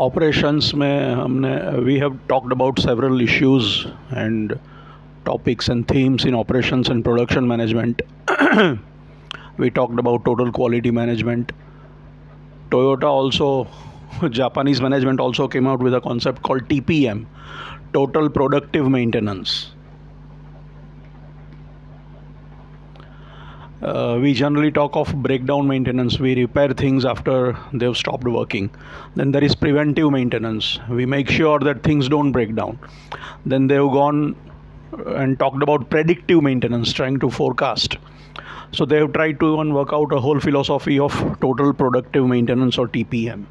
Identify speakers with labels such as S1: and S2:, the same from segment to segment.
S1: Operations में हमने we have talked about several issues and topics and themes in operations and production management. We talked about total quality management. Toyota also, Japanese management also came out with a concept called TPM, total productive maintenance. We generally talk of breakdown maintenance. We repair things after they've stopped working. Then there is preventive maintenance. We make sure that things don't break down. Then they've gone and talked about predictive maintenance, trying to forecast. So they have tried to even work out a whole philosophy of total productive maintenance, or TPM.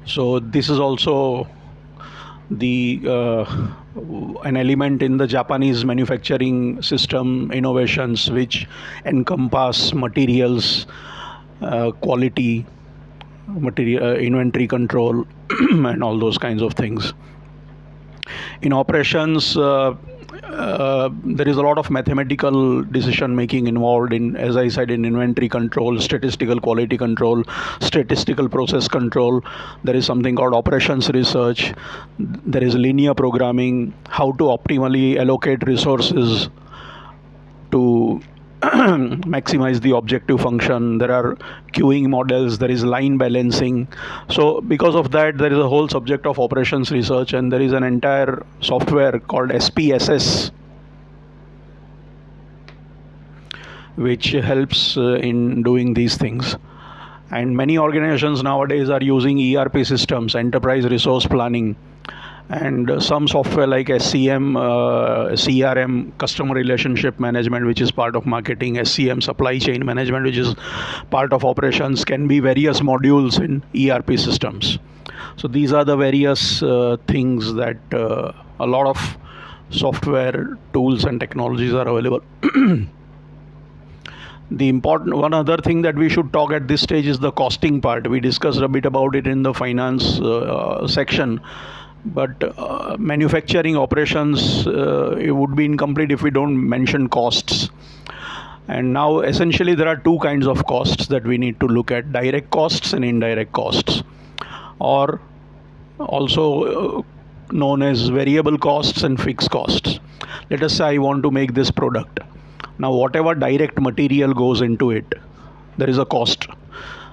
S1: So this is also an element in the Japanese manufacturing system innovations, which encompass materials, quality, inventory control, and all those kinds of things. In operations, there is a lot of mathematical decision making involved in, as I said, in inventory control, statistical quality control, statistical process control. There is something called operations research. There is linear programming, how to optimally allocate resources to maximize the objective function. There are queuing models, there is line balancing. So because of that, there is a whole subject of operations research, and there is an entire software called SPSS, which helps in doing these things. And many organizations nowadays are using ERP systems, enterprise resource planning, and some software like SCM, CRM, customer relationship management, which is part of marketing, SCM, supply chain management, which is part of operations, can be various modules in ERP systems. So these are the various things that a lot of software tools and technologies are available. The important one other thing that we should talk at this stage is the costing part. We discussed a bit about it in the finance section. But manufacturing operations, it would be incomplete if we don't mention costs. And now essentially there are two kinds of costs that we need to look at: direct costs and indirect costs, or also known as variable costs and fixed costs. Let us say I want to make this product. Now whatever direct material goes into it, there is a cost.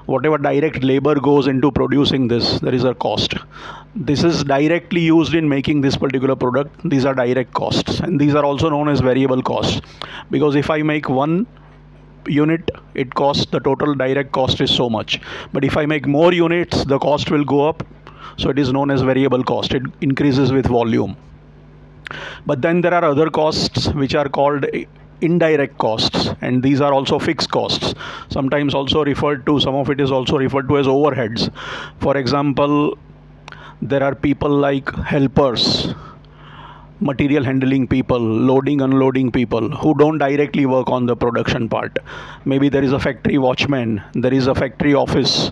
S1: Whatever direct labor goes into producing this, there is a cost. This is directly used in making this particular product. These are direct costs, and these are also known as variable costs, because if I make one unit, it costs, the total direct cost is so much. But if I make more units, the cost will go up. So it is known as variable cost. It increases with volume. But then there are other costs which are called indirect costs, and these are also fixed costs, sometimes also referred to, some of it is also referred to as overheads. For example, there are people like helpers, material handling people, loading, unloading people, who don't directly work on the production part. Maybe there is a factory watchman, there is a factory office,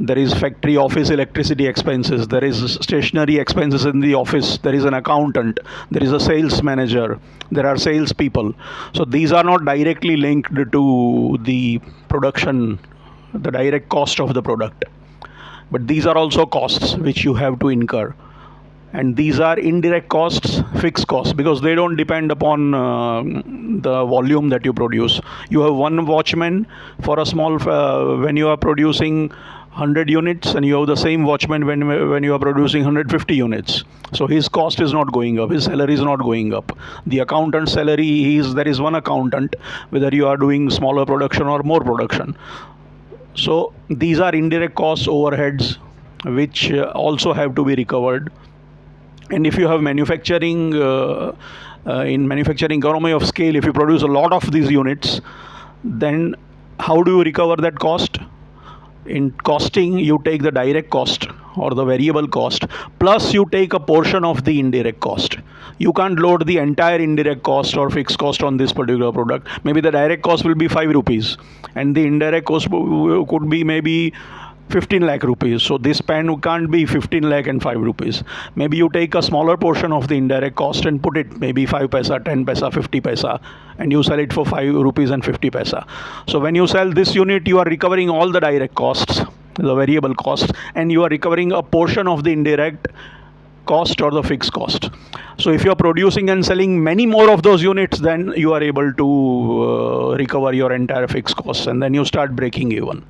S1: there is factory office electricity expenses, there is stationary expenses in the office, there is an accountant, there is a sales manager, there are sales people. So these are not directly linked to the production, the direct cost of the product, but these are also costs which you have to incur. And these are indirect costs, fixed costs, because they don't depend upon the volume that you produce. You have one watchman for a small, when you are producing 100 units, and you have the same watchman when you are producing 150 units. So his cost is not going up, his salary is not going up. The accountant's salary, there is one accountant, whether you are doing smaller production or more production. So these are indirect costs, overheads, which also have to be recovered. And if you have manufacturing, in manufacturing economy of scale, if you produce a lot of these units, then how do you recover that cost? In costing, you take the direct cost or the variable cost, plus you take a portion of the indirect cost. You can't load the entire indirect cost or fixed cost on this particular product. Maybe the direct cost will be 5 rupees and the indirect cost could be maybe 15 lakh rupees. So this pen can't be 15 lakh and 5 rupees. Maybe you take a smaller portion of the indirect cost and put it maybe 5 paisa, 10 paisa, 50 paisa, and you sell it for 5 rupees and 50 paisa. So when you sell this unit, you are recovering all the direct costs, the variable cost, and you are recovering a portion of the indirect cost or the fixed cost. So if you are producing and selling many more of those units, then you are able to recover your entire fixed costs, and then you start breaking even,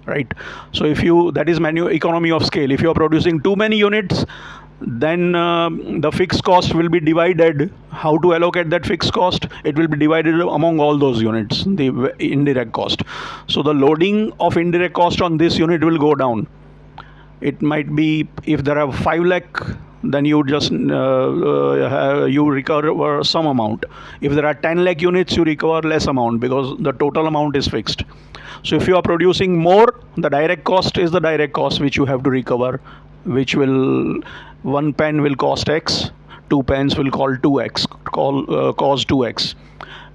S1: right? So if you, that is economy of scale. If you are producing too many units, then the fixed cost will be divided. How to allocate that fixed cost? It will be divided among all those units, the indirect cost. So the loading of indirect cost on this unit will go down. It might be, if there are 5 lakh, then you just you recover some amount. If there are 10 lakh units, you recover less amount because the total amount is fixed. So if you are producing more, the direct cost is the direct cost which you have to recover, which will, 1 pen will cost X, 2 pens will call 2X, cause 2X.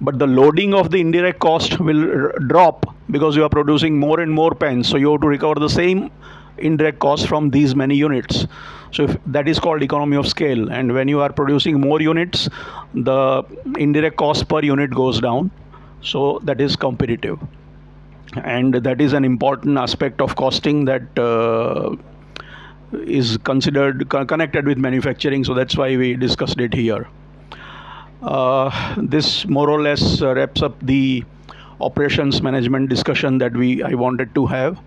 S1: But the loading of the indirect cost will drop because you are producing more and more pens. So you have to recover the same indirect cost from these many units. So if that is called economy of scale. And when you are producing more units, the indirect cost per unit goes down. So that is competitive. And that is an important aspect of costing that is considered connected with manufacturing. So that's why we discussed it here. This more or less wraps up the operations management discussion that I wanted to have.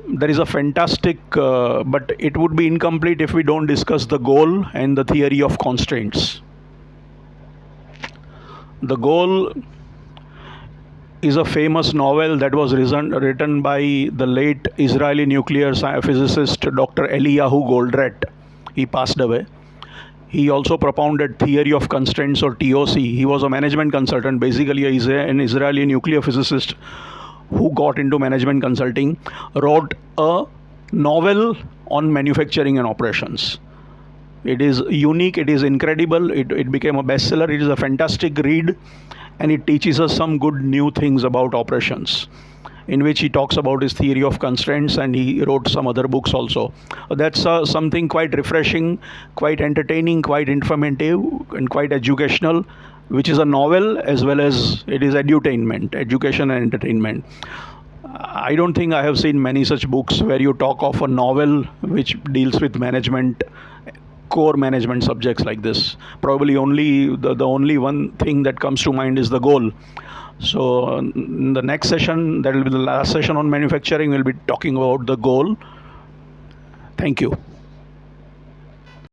S1: There is a fantastic, but it would be incomplete if we don't discuss the goal and the theory of constraints. The Goal is a famous novel that was written by the late Israeli nuclear physicist Dr. Eliyahu Goldratt. He passed away. He also propounded theory of constraints, or TOC. He was a management consultant, basically an Israeli nuclear physicist who got into management consulting, wrote a novel on manufacturing and operations. It is unique, it is incredible, it became a bestseller, it is a fantastic read, and it teaches us some good new things about operations, in which he talks about his theory of constraints, and he wrote some other books also. That's something quite refreshing, quite entertaining, quite informative, and quite educational, which is a novel as well as it is edutainment, education and entertainment. I don't think I have seen many such books where you talk of a novel which deals with management, core management subjects like this. Probably only the only one thing that comes to mind is The Goal. So in the next session, that will be the last session on manufacturing, we'll be talking about The Goal. Thank you.